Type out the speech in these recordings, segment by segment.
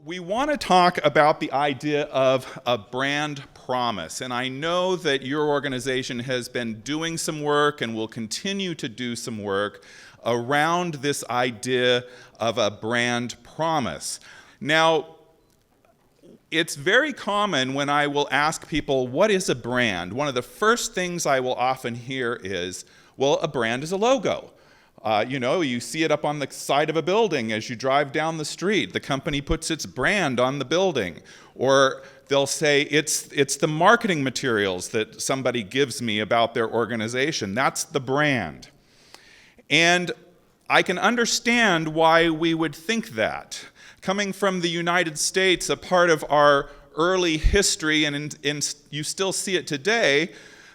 We want to talk about the idea of a brand promise, and I know that your organization has been doing some work and will continue to do some work around this idea of a brand promise. Now, it's very common when I will ask people, what is a brand? One of the first things I will often hear is, well, a brand is a logo. You see it up on the side of a building as you drive down the street. The company puts its brand on the building. Or they'll say, it's the marketing materials that somebody gives me about their organization. That's the brand. And I can understand why we would think that. Coming from the United States, a part of our early history, and you still see it today,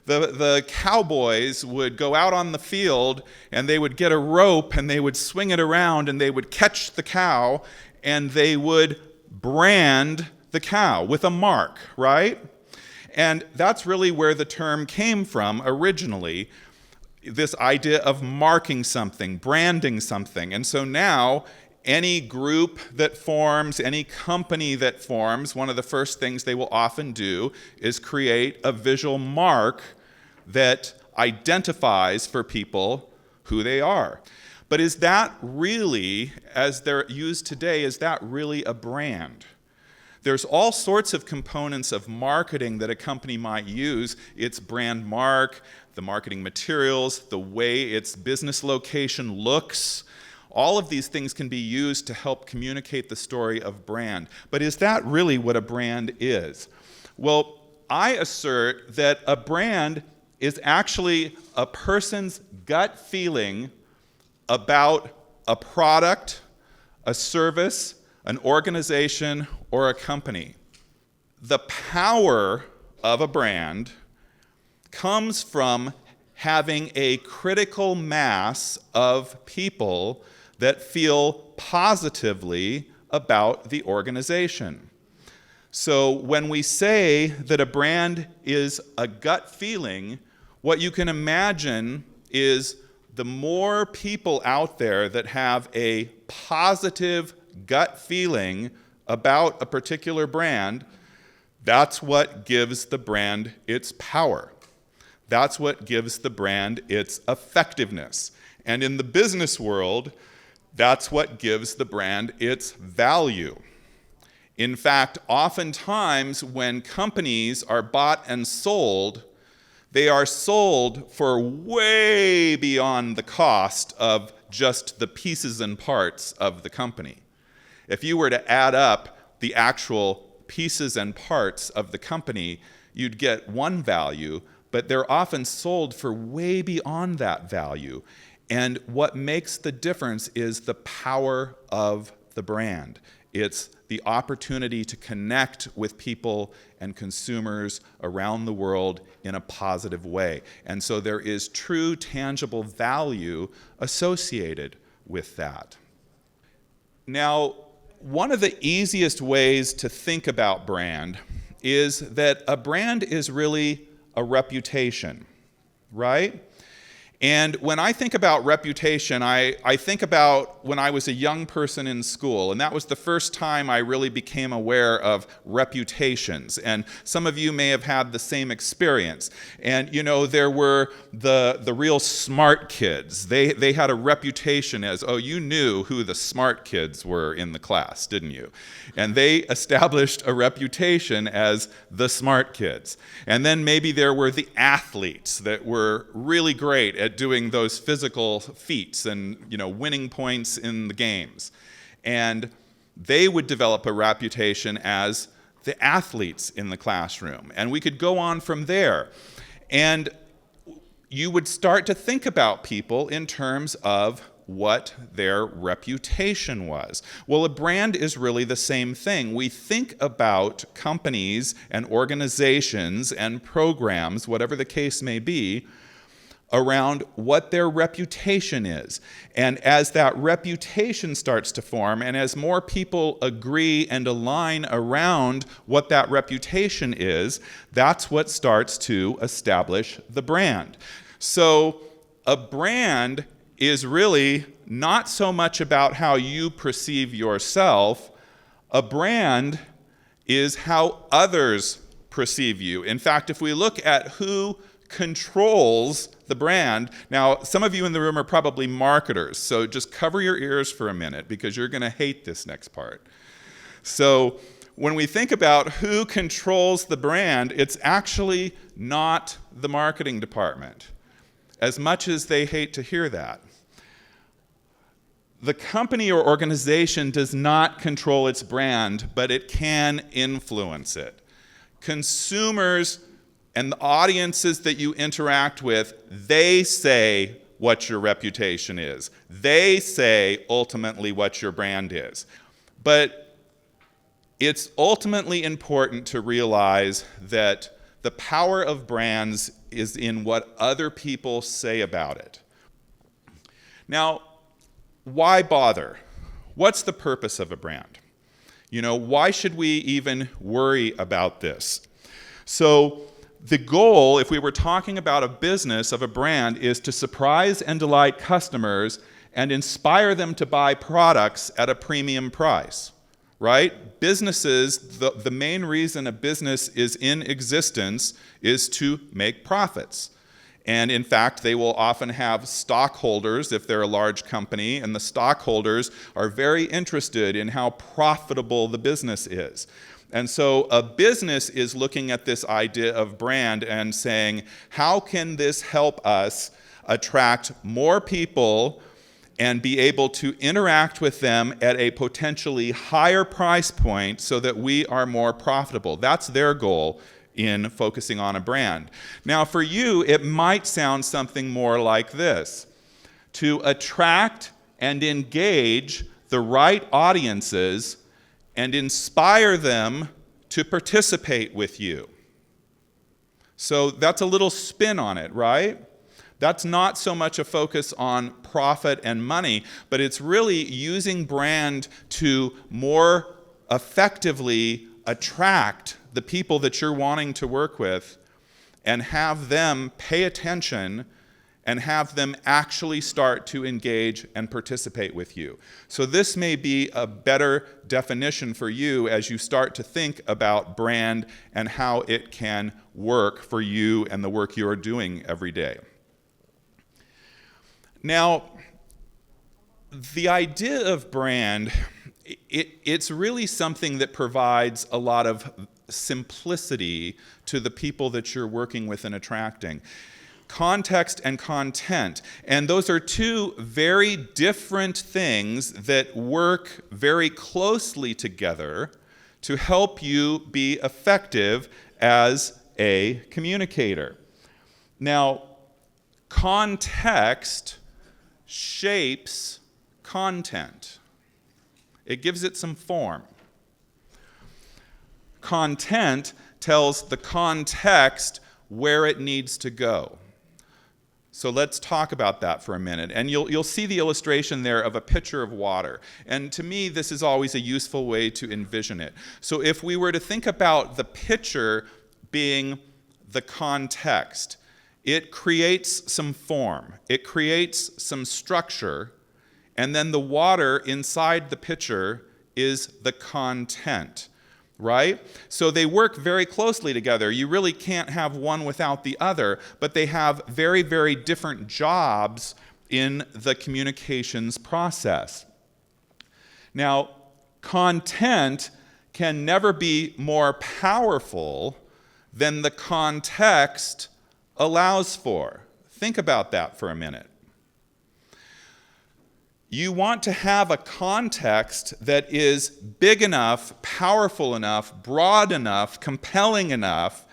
the cowboys would go out on the field and they would get a rope and they would swing it around and they would catch the cow and they would brand the cow with a mark, right? And that's really where the term came from originally, this idea of marking something, branding something. And so now, any group that forms, any company that forms, one of the first things they will often do is create a visual mark that identifies for people who they are. But is that really, as they're used today, is that really a brand? There's all sorts of components of marketing that a company might use. Its brand mark, the marketing materials, the way its business location looks. All of these things can be used to help communicate the story of brand. But is that really what a brand is? Well, I assert that a brand is actually a person's gut feeling about a product, a service, an organization, or a company. The power of a brand comes from having a critical mass of people that feel positively about the organization. So when we say that a brand is a gut feeling, what you can imagine is the more people out there that have a positive gut feeling about a particular brand, that's what gives the brand its power. That's what gives the brand its effectiveness. And in the business world, that's what gives the brand its value. In fact, oftentimes when companies are bought and sold, they are sold for way beyond the cost of just the pieces and parts of the company. If you were to add up the actual pieces and parts of the company, you'd get one value, but they're often sold for way beyond that value. And what makes the difference is the power of the brand. It's the opportunity to connect with people and consumers around the world in a positive way. And so there is true, tangible value associated with that. Now, one of the easiest ways to think about brand is that a brand is really a reputation, right? And when I think about reputation, I think about when I was a young person in school, and that was the first time I really became aware of reputations. And some of you may have had the same experience. And there were the real smart kids. They had a reputation as, oh, you knew who the smart kids were in the class, didn't you? And they established a reputation as the smart kids. And then maybe there were the athletes that were really great at doing those physical feats and winning points in the games. And they would develop a reputation as the athletes in the classroom. And we could go on from there. And you would start to think about people in terms of what their reputation was. Well, a brand is really the same thing. We think about companies and organizations and programs, whatever the case may be, around what their reputation is. And as that reputation starts to form, and as more people agree and align around what that reputation is, that's what starts to establish the brand. So a brand is really not so much about how you perceive yourself. A brand is how others perceive you. In fact, if we look at who controls the brand, now some of you in the room are probably marketers, so just cover your ears for a minute because you're going to hate this next part. So when we think about who controls the brand, it's actually not the marketing department, as much as they hate to hear that. The company or organization does not control its brand, but it can influence it. Consumers and the audiences that you interact with, they say what your reputation is. They say ultimately what your brand is. But it's ultimately important to realize that the power of brands is in what other people say about it. Now, why bother? What's the purpose of a brand? Why should we even worry about this? So the goal, if we were talking about a business of a brand, is to surprise and delight customers and inspire them to buy products at a premium price, right? Businesses, the main reason a business is in existence is to make profits. And in fact, they will often have stockholders if they're a large company, and the stockholders are very interested in how profitable the business is. And so a business is looking at this idea of brand and saying, how can this help us attract more people and be able to interact with them at a potentially higher price point so that we are more profitable? That's their goal in focusing on a brand. Now, for you, it might sound something more like this: to attract and engage the right audiences and inspire them to participate with you. So that's a little spin on it, right? That's not so much a focus on profit and money, but it's really using brand to more effectively attract the people that you're wanting to work with and have them pay attention and have them actually start to engage and participate with you. So this may be a better definition for you as you start to think about brand and how it can work for you and the work you are doing every day. Now, the idea of brand, it's really something that provides a lot of simplicity to the people that you're working with and attracting. Context and content. And those are two very different things that work very closely together to help you be effective as a communicator. Now, context shapes content. It gives it some form. Content tells the context where it needs to go. So let's talk about that for a minute. And you'll see the illustration there of a pitcher of water. And to me, this is always a useful way to envision it. So if we were to think about the pitcher being the context, it creates some form, it creates some structure, and then the water inside the pitcher is the content. Right? So they work very closely together. You really can't have one without the other, but they have very, very different jobs in the communications process. Now, content can never be more powerful than the context allows for. Think about that for a minute. You want to have a context that is big enough, powerful enough, broad enough, compelling enough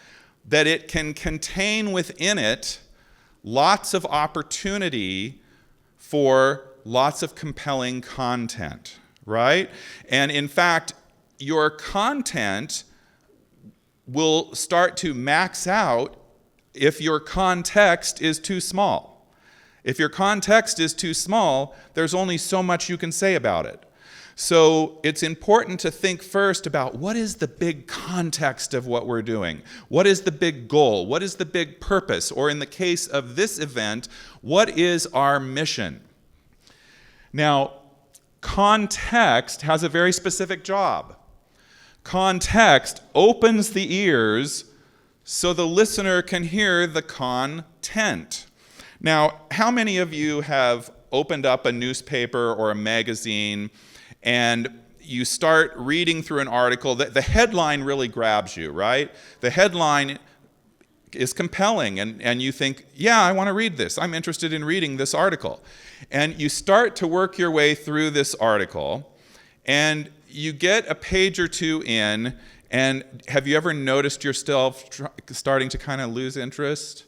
that it can contain within it lots of opportunity for lots of compelling content, right? And in fact, your content will start to max out if your context is too small. If your context is too small, there's only so much you can say about it. So it's important to think first about what is the big context of what we're doing? What is the big goal? What is the big purpose? Or in the case of this event, what is our mission? Now, context has a very specific job. Context opens the ears so the listener can hear the content. Now, how many of you have opened up a newspaper or a magazine and you start reading through an article that the headline really grabs you, right? The headline is compelling and you think, yeah, I want to read this. I'm interested in reading this article. And you start to work your way through this article and you get a page or two in, and have you ever noticed yourself starting to kind of lose interest?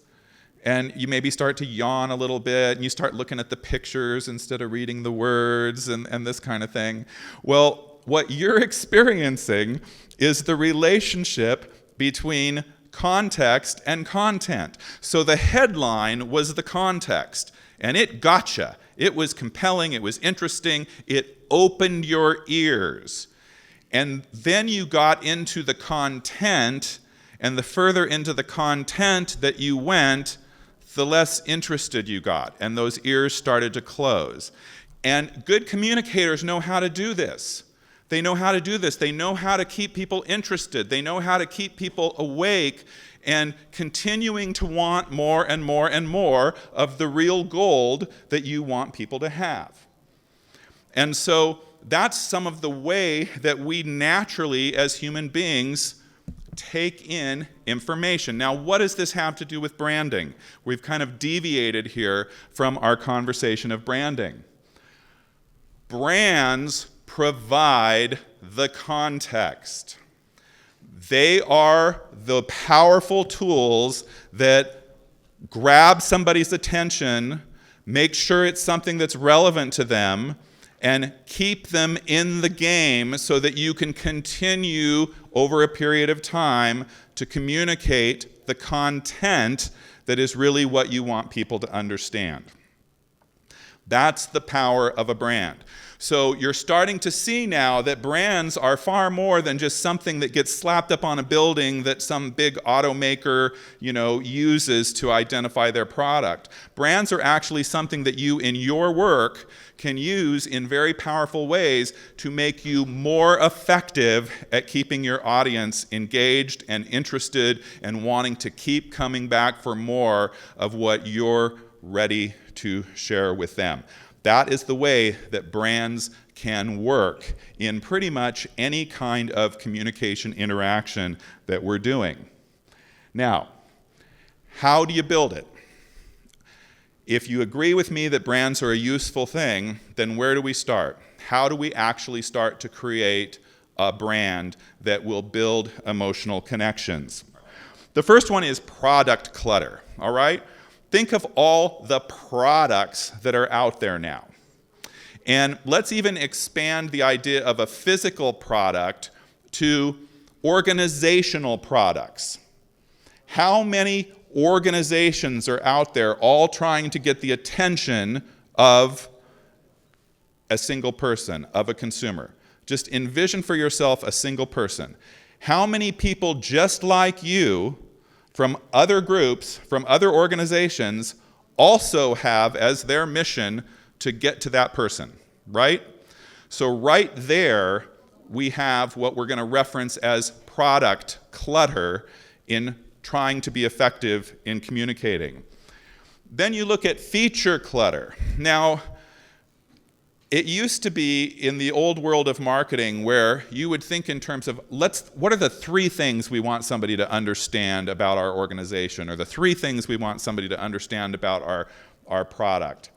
And you maybe start to yawn a little bit, and you start looking at the pictures instead of reading the words and this kind of thing. Well, what you're experiencing is the relationship between context and content. So the headline was the context, and it gotcha. It was compelling, it was interesting, it opened your ears. And then you got into the content, and the further into the content that you went, the less interested you got, and those ears started to close. And good communicators know how to do this. They know how to do this. They know how to keep people interested. They know how to keep people awake and continuing to want more and more and more of the real gold that you want people to have. And so that's some of the way that we naturally, as human beings, take in information. Now, what does this have to do with branding? We've kind of deviated here from our conversation of branding. Brands provide the context. They are the powerful tools that grab somebody's attention, make sure it's something that's relevant to them, and keep them in the game so that you can continue over a period of time to communicate the content that is really what you want people to understand. That's the power of a brand. So you're starting to see now that brands are far more than just something that gets slapped up on a building that some big automaker, uses to identify their product. Brands are actually something that you, in your work, can use in very powerful ways to make you more effective at keeping your audience engaged and interested and wanting to keep coming back for more of what you're ready to share with them. That is the way that brands can work in pretty much any kind of communication interaction that we're doing. Now, how do you build it? If you agree with me that brands are a useful thing, then where do we start? How do we actually start to create a brand that will build emotional connections? The first one is product clutter, all right? Think of all the products that are out there now. And let's even expand the idea of a physical product to organizational products. How many organizations are out there all trying to get the attention of a single person, of a consumer? Just envision for yourself a single person. How many people just like you from other groups, from other organizations, also have as their mission to get to that person, right? So right there, we have what we're going to reference as product clutter in trying to be effective in communicating. Then you look at feature clutter. Now, it used to be in the old world of marketing where you would think in terms of, what are the 3 things we want somebody to understand about our organization, or the 3 things we want somebody to understand about our product.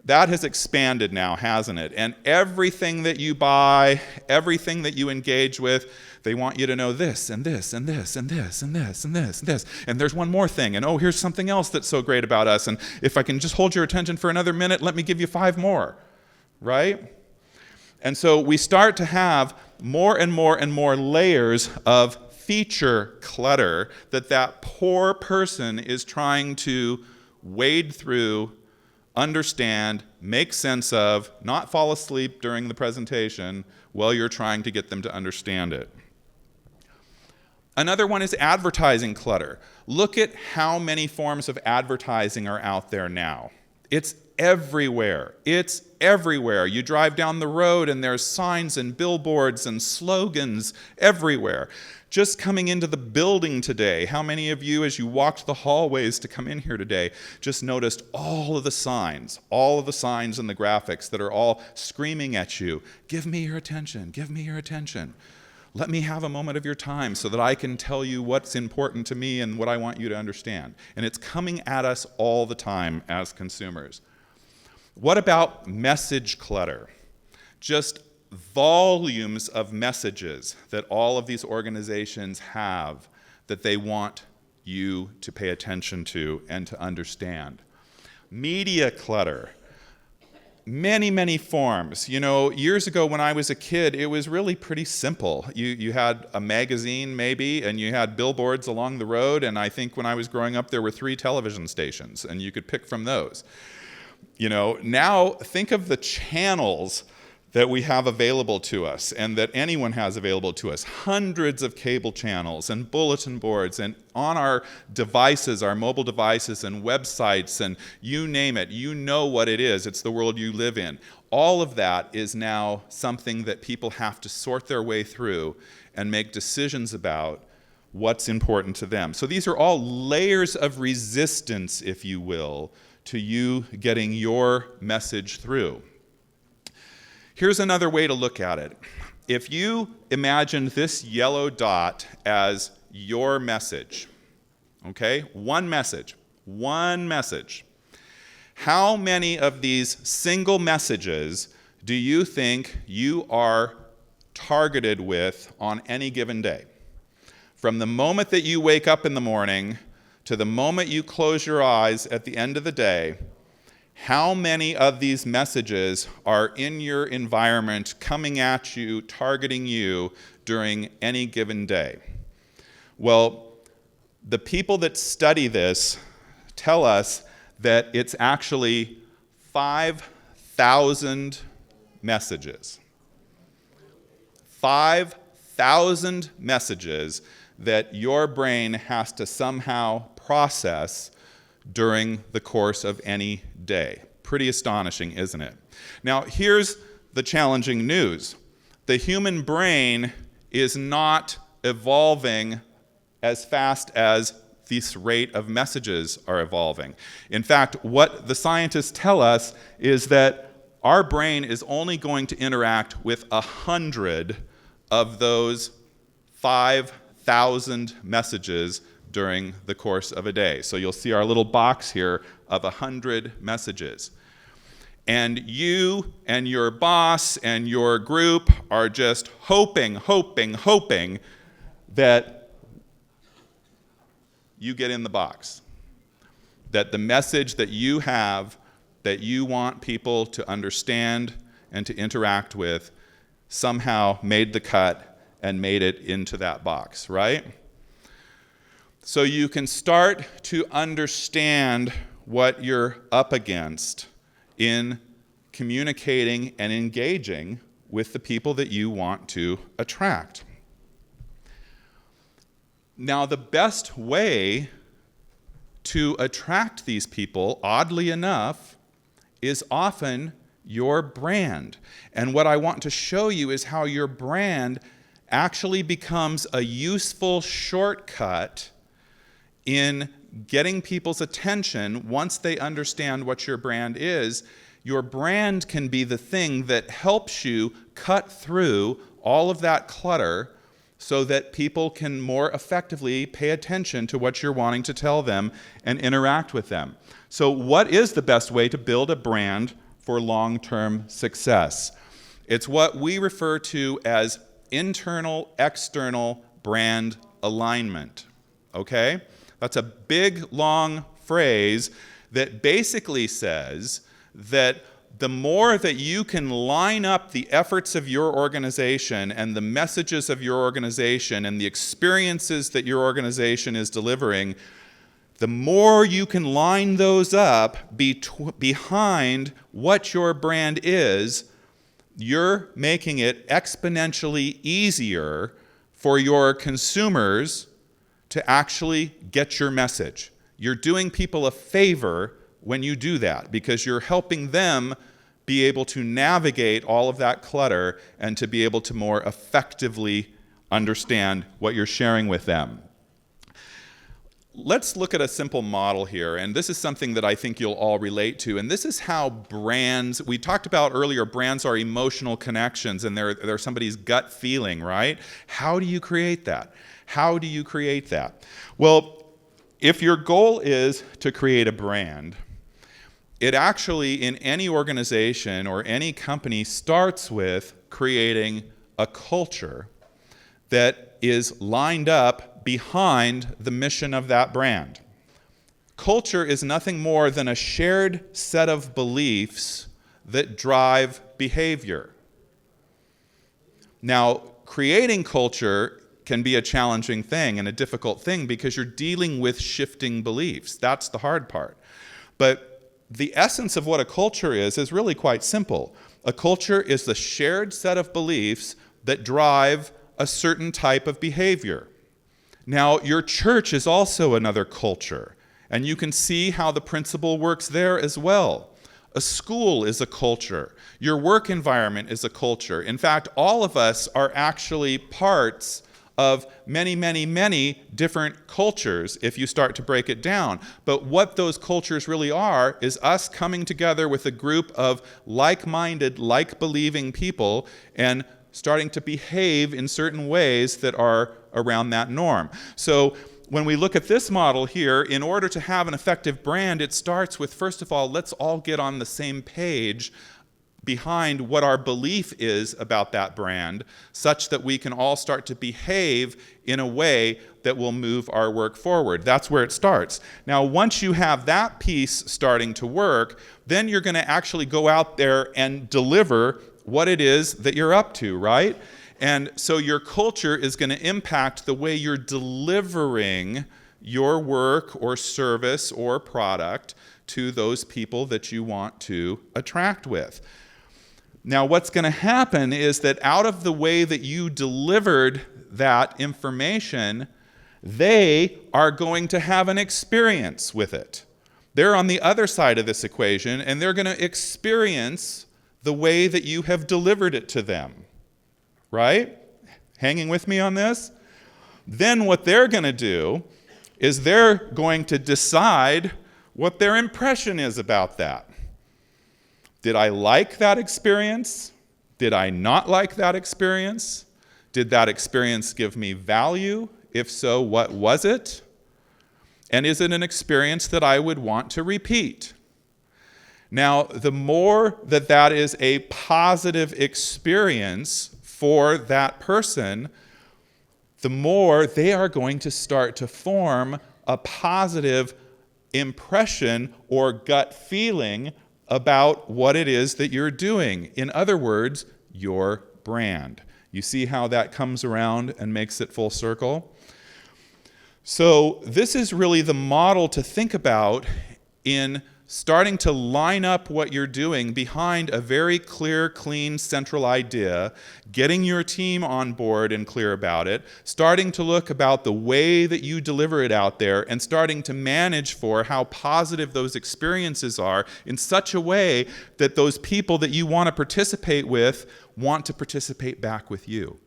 That has expanded now, hasn't it? And everything that you buy, everything that you engage with, they want you to know this and this and this and this and this and this and this. And there's one more thing. And here's something else that's so great about us. And if I can just hold your attention for another minute, let me give you 5 more. Right? And so we start to have more and more and more layers of feature clutter that poor person is trying to wade through, understand, make sense of, not fall asleep during the presentation while you're trying to get them to understand it. Another one is advertising clutter. Look at how many forms of advertising are out there now. It's everywhere. It's everywhere. You drive down the road and there's signs and billboards and slogans everywhere. Just coming into the building today, how many of you, as you walked the hallways to come in here today, just noticed all of the signs and the graphics that are all screaming at you, give me your attention, give me your attention. Let me have a moment of your time so that I can tell you what's important to me and what I want you to understand. And it's coming at us all the time as consumers. What about message clutter? Just volumes of messages that all of these organizations have that they want you to pay attention to and to understand. Media clutter. Many, many forms. You know, years ago when I was a kid, it was really pretty simple. You had a magazine maybe, and you had billboards along the road, and I think when I was growing up there were 3 television stations, and you could pick from those. You know, now think of the channels that we have available to us and that anyone has available to us. Hundreds of cable channels and bulletin boards and on our devices, our mobile devices and websites and you name it, you know what it is. It's the world you live in. All of that is now something that people have to sort their way through and make decisions about what's important to them. So these are all layers of resistance, if you will, to you getting your message through. Here's another way to look at it. If you imagine this yellow dot as your message, okay? One message. How many of these single messages do you think you are targeted with on any given day? From the moment that you wake up in the morning to the moment you close your eyes at the end of the day, how many of these messages are in your environment, coming at you, targeting you during any given day? Well, the people that study this tell us that it's actually 5,000 messages. 5,000 messages that your brain has to somehow process during the course of any day. Pretty astonishing, isn't it? Now, here's the challenging news. The human brain is not evolving as fast as this rate of messages are evolving. In fact, what the scientists tell us is that our brain is only going to interact with 100 of those 5,000 messages during the course of a day. So you'll see our little box here of 100 messages. And you and your boss and your group are just hoping that you get in the box. That the message that you have, that you want people to understand and to interact with, somehow made the cut and made it into that box, right? So you can start to understand what you're up against in communicating and engaging with the people that you want to attract. Now, the best way to attract these people, oddly enough, is often your brand. And what I want to show you is how your brand actually becomes a useful shortcut in getting people's attention. Once they understand what your brand is, your brand can be the thing that helps you cut through all of that clutter so that people can more effectively pay attention to what you're wanting to tell them and interact with them. So what is the best way to build a brand for long-term success? It's what we refer to as internal-external brand alignment, okay? That's a big, long phrase that basically says that the more that you can line up the efforts of your organization and the messages of your organization and the experiences that your organization is delivering, the more you can line those up behind what your brand is, you're making it exponentially easier for your consumers to actually get your message. You're doing people a favor when you do that, because you're helping them be able to navigate all of that clutter and to be able to more effectively understand what you're sharing with them. Let's look at a simple model here, and this is something that I think you'll all relate to, and this is how brands, we talked about earlier, brands are emotional connections, and they're somebody's gut feeling, right? How do you create that? How do you create that? Well, if your goal is to create a brand, it actually, in any organization or any company, starts with creating a culture that is lined up behind the mission of that brand. Culture is nothing more than a shared set of beliefs that drive behavior. Now, creating culture can be a challenging thing and a difficult thing because you're dealing with shifting beliefs. That's the hard part. But the essence of what a culture is really quite simple. A culture is the shared set of beliefs that drive a certain type of behavior. Now, your church is also another culture, and you can see how the principle works there as well. A school is a culture. Your work environment is a culture. In fact, all of us are actually parts of many, many, many different cultures if you start to break it down. But what those cultures really are is us coming together with a group of like-minded, like-believing people and starting to behave in certain ways that are around that norm. So when we look at this model here, in order to have an effective brand, it starts with, first of all, let's all get on the same page behind what our belief is about that brand, such that we can all start to behave in a way that will move our work forward. That's where it starts. Now, once you have that piece starting to work, then you're going to actually go out there and deliver what it is that you're up to, right? And so your culture is going to impact the way you're delivering your work or service or product to those people that you want to attract with. Now, what's going to happen is that out of the way that you delivered that information, they are going to have an experience with it. They're on the other side of this equation, and they're going to experience the way that you have delivered it to them, right? Hanging with me on this? Then what they're going to do is they're going to decide what their impression is about that. Did I like that experience? Did I not like that experience? Did that experience give me value? If so, what was it? And is it an experience that I would want to repeat? Now, the more that is a positive experience for that person, the more they are going to start to form a positive impression or gut feeling about what it is that you're doing. In other words, your brand. You see how that comes around and makes it full circle? So this is really the model to think about in starting to line up what you're doing behind a very clear, clean, central idea, getting your team on board and clear about it, starting to look about the way that you deliver it out there, and starting to manage for how positive those experiences are in such a way that those people that you want to participate with want to participate back with you.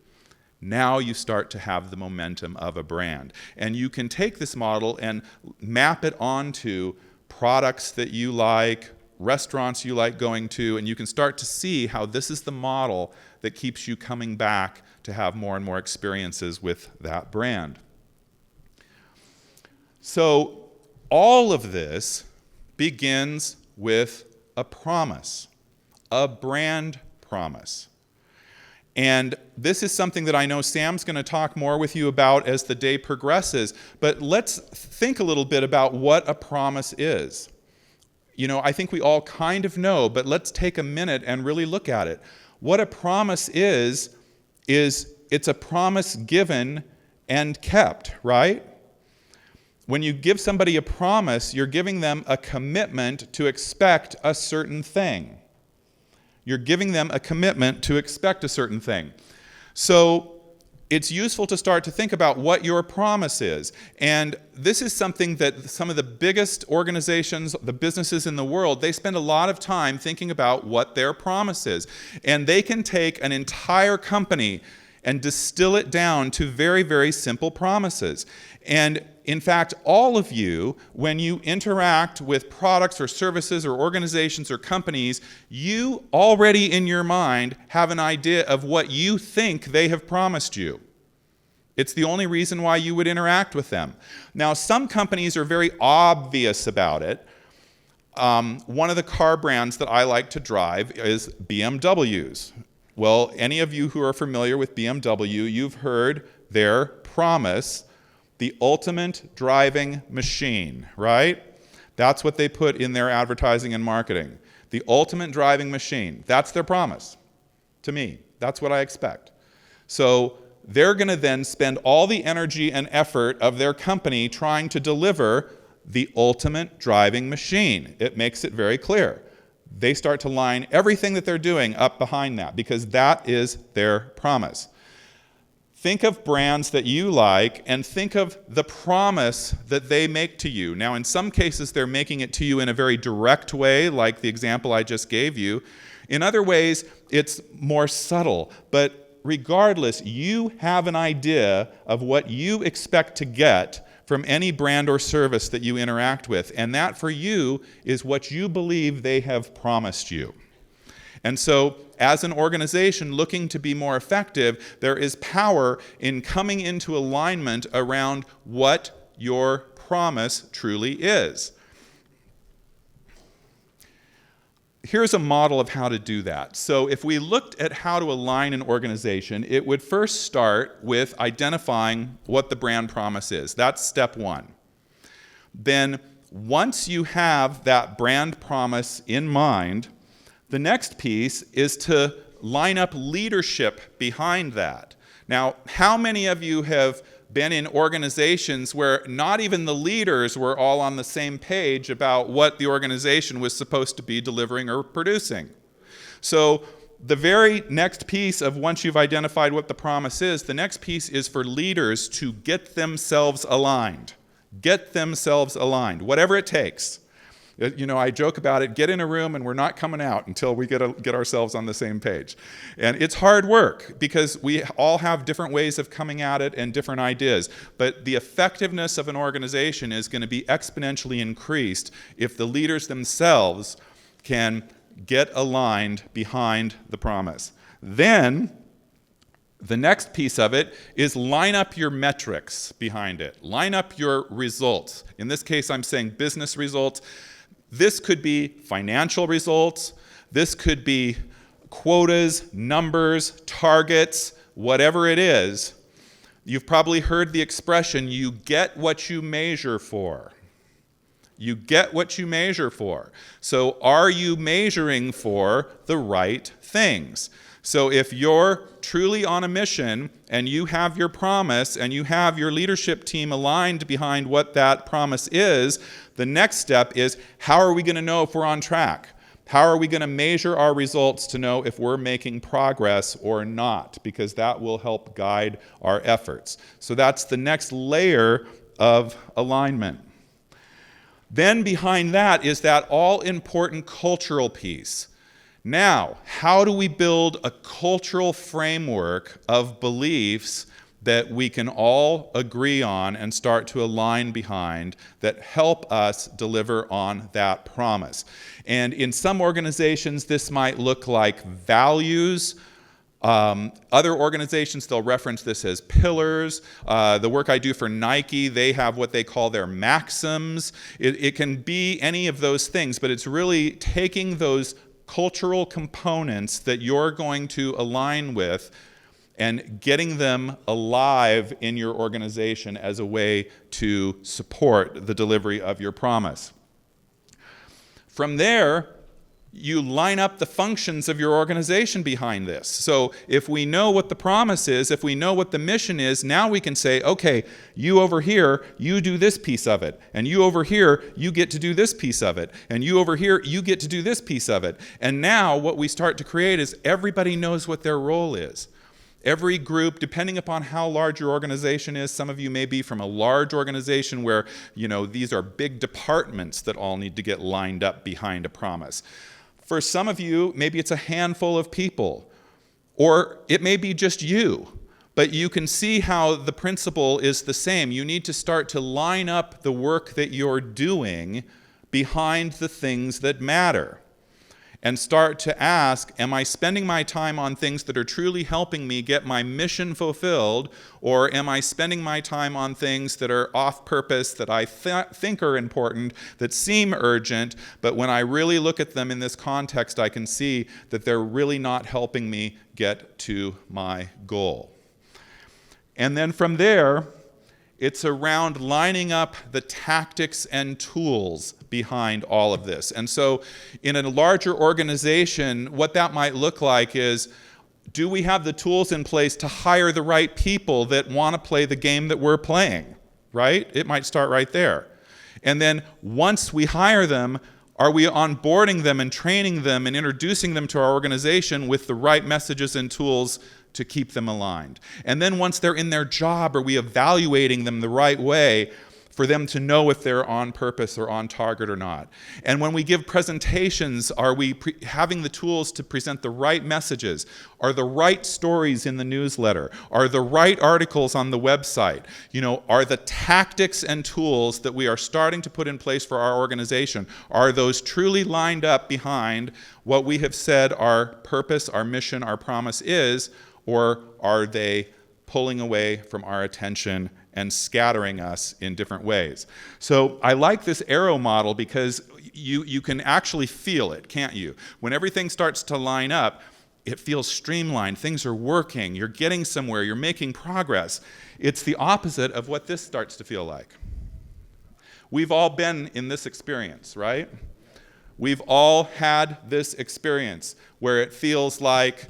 Now you start to have the momentum of a brand. And you can take this model and map it onto products that you like, restaurants you like going to, and you can start to see how this is the model that keeps you coming back to have more and more experiences with that brand. So all of this begins with a promise, a brand promise. And this is something that I know Sam's going to talk more with you about as the day progresses, but let's think a little bit about what a promise is. You know, I think we all kind of know, but let's take a minute and really look at it. What a promise is it's a promise given and kept, right? When you give somebody a promise, you're giving them a commitment to expect a certain thing. You're giving them a commitment to expect a certain thing. So it's useful to start to think about what your promise is. And this is something that some of the biggest organizations, the businesses in the world, they spend a lot of time thinking about what their promise is. And they can take an entire company and distill it down to very, very simple promises. And in fact, all of you, when you interact with products or services or organizations or companies, you already in your mind have an idea of what you think they have promised you. It's the only reason why you would interact with them. Now, some companies are very obvious about it. One of the car brands that I like to drive is BMWs. Well, any of you who are familiar with BMW, you've heard their promise, the ultimate driving machine, right? That's what they put in their advertising and marketing. The ultimate driving machine. That's their promise to me. That's what I expect. So they're going to then spend all the energy and effort of their company trying to deliver the ultimate driving machine. It makes it very clear. They start to line everything that they're doing up behind that because that is their promise. Think of brands that you like and think of the promise that they make to you. Now, in some cases, they're making it to you in a very direct way, like the example I just gave you. In other ways, it's more subtle. But regardless, you have an idea of what you expect to get from any brand or service that you interact with. And that, for you, is what you believe they have promised you. And so, as an organization looking to be more effective, there is power in coming into alignment around what your promise truly is. Here's a model of how to do that. So if we looked at how to align an organization, it would first start with identifying what the brand promise is. That's step one. Then, once you have that brand promise in mind, the next piece is to line up leadership behind that. Now, how many of you have been in organizations where not even the leaders were all on the same page about what the organization was supposed to be delivering or producing? So the very next piece of once you've identified what the promise is, the next piece is for leaders to get themselves aligned. Get themselves aligned, whatever it takes. You know, I joke about it, get in a room and we're not coming out until we get ourselves on the same page. And it's hard work because we all have different ways of coming at it and different ideas. But the effectiveness of an organization is going to be exponentially increased if the leaders themselves can get aligned behind the promise. Then, the next piece of it is line up your metrics behind it. Line up your results. In this case, I'm saying business results. This could be financial results. This could be quotas, numbers, targets, whatever it is. You've probably heard the expression, you get what you measure for. You get what you measure for. So are you measuring for the right things? So if you're truly on a mission and you have your promise and you have your leadership team aligned behind what that promise is, the next step is, how are we going to know if we're on track? How are we going to measure our results to know if we're making progress or not? Because that will help guide our efforts. So that's the next layer of alignment. Then behind that is that all-important cultural piece. Now, how do we build a cultural framework of beliefs that we can all agree on and start to align behind that help us deliver on that promise? And in some organizations, this might look like values. Other organizations, they'll reference this as pillars. The work I do for Nike, they have what they call their maxims. It can be any of those things, but it's really taking those cultural components that you're going to align with and getting them alive in your organization as a way to support the delivery of your promise. From there, you line up the functions of your organization behind this. So if we know what the promise is, if we know what the mission is, now we can say, okay, you over here, you do this piece of it. And you over here, you get to do this piece of it. And you over here, you get to do this piece of it. And now what we start to create is everybody knows what their role is. Every group, depending upon how large your organization is, some of you may be from a large organization where, these are big departments that all need to get lined up behind a promise. For some of you, maybe it's a handful of people, or it may be just you. But you can see how the principle is the same. You need to start to line up the work that you're doing behind the things that matter. And start to ask, am I spending my time on things that are truly helping me get my mission fulfilled, or am I spending my time on things that are off purpose, that I think are important, that seem urgent, but when I really look at them in this context, I can see that they're really not helping me get to my goal. And then from there, it's around lining up the tactics and tools behind all of this. And so in a larger organization, what that might look like is, do we have the tools in place to hire the right people that want to play the game that we're playing, right? It might start right there. And then once we hire them, are we onboarding them and training them and introducing them to our organization with the right messages and tools to keep them aligned? And then once they're in their job, are we evaluating them the right way for them to know if they're on purpose or on target or not? And when we give presentations, are we having the tools to present the right messages? Are the right stories in the newsletter? Are the right articles on the website? Are the tactics and tools that we are starting to put in place for our organization, are those truly lined up behind what we have said our purpose, our mission, our promise is? Or are they pulling away from our attention and scattering us in different ways? So I like this arrow model because you can actually feel it, can't you? When everything starts to line up, it feels streamlined. Things are working. You're getting somewhere. You're making progress. It's the opposite of what this starts to feel like. We've all been in this experience, right? We've all had this experience where it feels like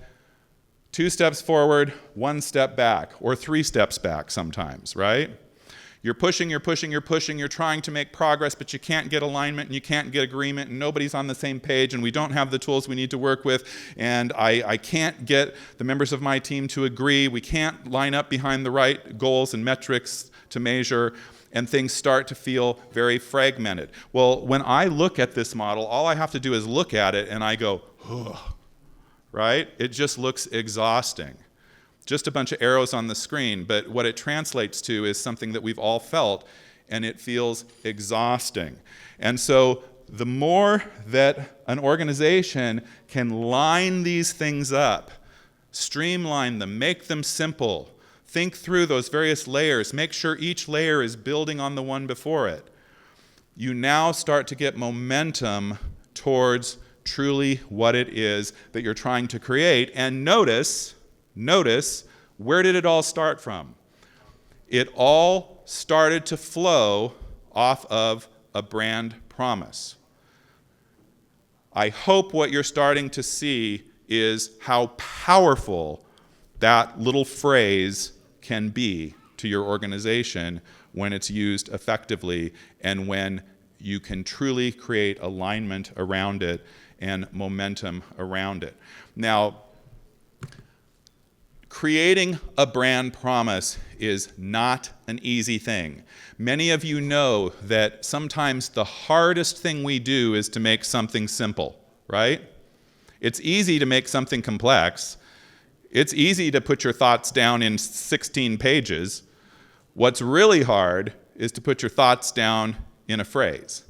2 steps forward, 1 step back, or 3 steps back sometimes, right? You're pushing, you're trying to make progress, but you can't get alignment and you can't get agreement, and nobody's on the same page, and we don't have the tools we need to work with, and I can't get the members of my team to agree. We can't line up behind the right goals and metrics to measure, and things start to feel very fragmented. Well, when I look at this model, all I have to do is look at it, and I go, ugh. Right? It just looks exhausting. Just a bunch of arrows on the screen, but what it translates to is something that we've all felt, and it feels exhausting. And so the more that an organization can line these things up, streamline them, make them simple, think through those various layers, make sure each layer is building on the one before it, you now start to get momentum towards truly what it is that you're trying to create. And notice, where did it all start from? It all started to flow off of a brand promise. I hope what you're starting to see is how powerful that little phrase can be to your organization when it's used effectively and when you can truly create alignment around it and momentum around it. Now, creating a brand promise is not an easy thing. Many of you know that sometimes the hardest thing we do is to make something simple, right? It's easy to make something complex. It's easy to put your thoughts down in 16 pages. What's really hard is to put your thoughts down in a phrase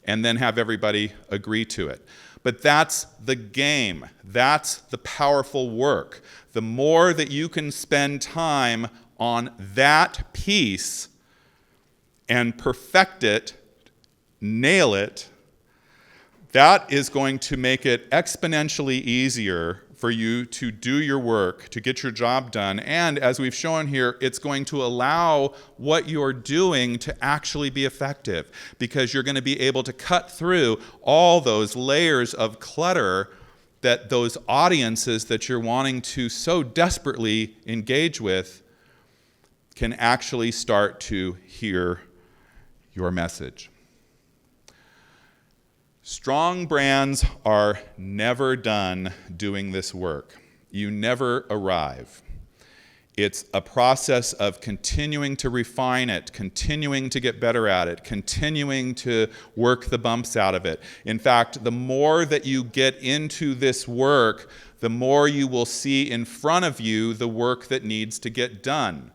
and then have everybody agree to it. But that's the game. That's the powerful work. The more that you can spend time on that piece and perfect it, nail it, that is going to make it exponentially easier for you to do your work, to get your job done. And as we've shown here, it's going to allow what you're doing to actually be effective, because you're going to be able to cut through all those layers of clutter that those audiences that you're wanting to so desperately engage with can actually start to hear your message. Strong brands are never done doing this work. You never arrive. It's a process of continuing to refine it, continuing to get better at it, continuing to work the bumps out of it. In fact, the more that you get into this work, the more you will see in front of you the work that needs to get done.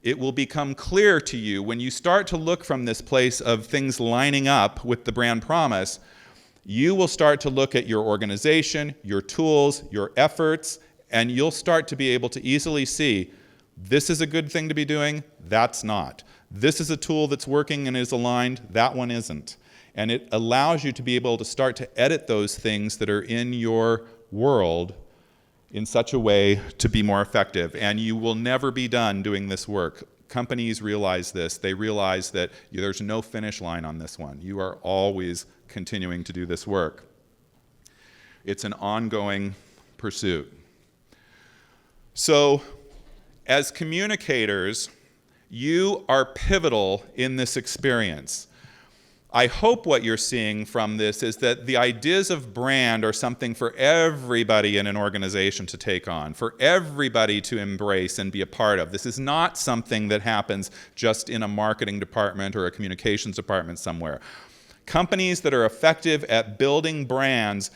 It will become clear to you when you start to look from this place of things lining up with the brand promise. You will start to look at your organization, your tools, your efforts, and you'll start to be able to easily see, this is a good thing to be doing, that's not. This is a tool that's working and is aligned, that one isn't. And it allows you to be able to start to edit those things that are in your world in such a way to be more effective. And you will never be done doing this work. Companies realize this. They realize that there's no finish line on this one. You are always continuing to do this work. It's an ongoing pursuit. So, as communicators, you are pivotal in this experience. I hope what you're seeing from this is that the ideas of brand are something for everybody in an organization to take on, for everybody to embrace and be a part of. This is not something that happens just in a marketing department or a communications department somewhere. Companies that are effective at building brands,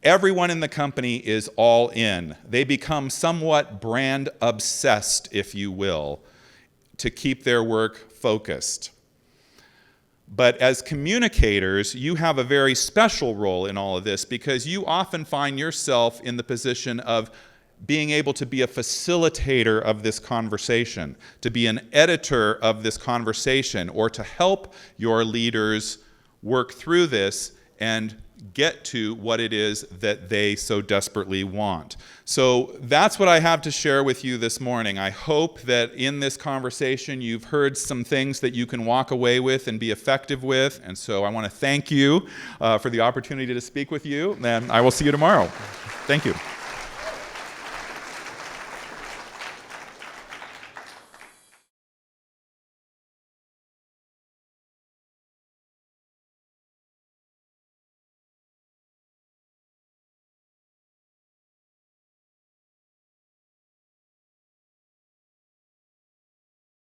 everyone in the company is all in. They become somewhat brand obsessed, if you will, to keep their work focused. But as communicators, you have a very special role in all of this because you often find yourself in the position of being able to be a facilitator of this conversation, to be an editor of this conversation, or to help your leaders work through this and get to what it is that they so desperately want. So that's what I have to share with you this morning. I hope that in this conversation you've heard some things that you can walk away with and be effective with. And so I want to thank you for the opportunity to speak with you, and I will see you tomorrow. Thank you.